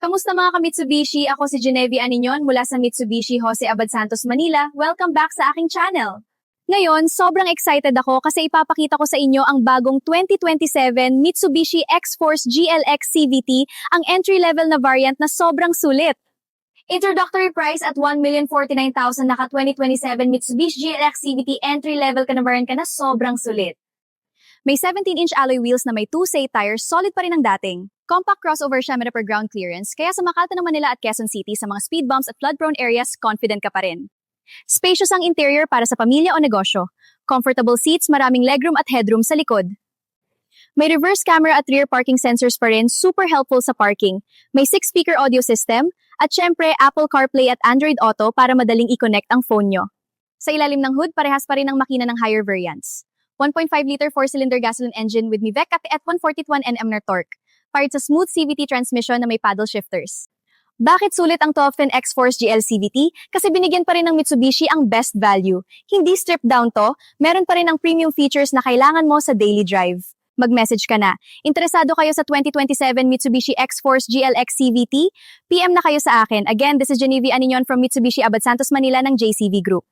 Kamusta mga ka-Mitsubishi? Ako si Genevieve Aniñon mula sa Mitsubishi Jose Abad Santos, Manila. Welcome back sa aking channel. Ngayon, sobrang excited ako kasi ipapakita ko sa inyo ang bagong 2027 Mitsubishi X-Force GLX CVT, ang entry-level na variant na sobrang sulit. Introductory price at 1,049,000 naka 2027 Mitsubishi GLX CVT entry-level ka na variant ka na sobrang sulit. May 17-inch alloy wheels na may 2-say tires, solid pa rin ang dating. Compact crossover siya per ground clearance, kaya sa Makati ng Manila at Quezon City sa mga speed bumps at flood-prone areas, confident ka pa rin. Spacious ang interior para sa pamilya o negosyo. Comfortable seats, maraming legroom at headroom sa likod. May reverse camera at rear parking sensors pa rin, super helpful sa parking. May 6-speaker audio system, at syempre Apple CarPlay at Android Auto para madaling i-connect ang phone nyo. Sa ilalim ng hood, parehas pa rin ang makina ng higher variants. 1.5-liter 4-cylinder gasoline engine with Mivec at 141 Nm na torque. Paired sa smooth CVT transmission na may paddle shifters. Bakit sulit ang 1210 X-Force GL CVT? Kasi binigyan pa rin ng Mitsubishi ang best value. Hindi stripped down to, meron pa rin ang premium features na kailangan mo sa daily drive. Mag-message ka na. Interesado kayo sa 2027 Mitsubishi X-Force GLX CVT? PM na kayo sa akin. Again, this is Genevieve Aniñon from Mitsubishi Abad Santos, Manila ng JCV Group.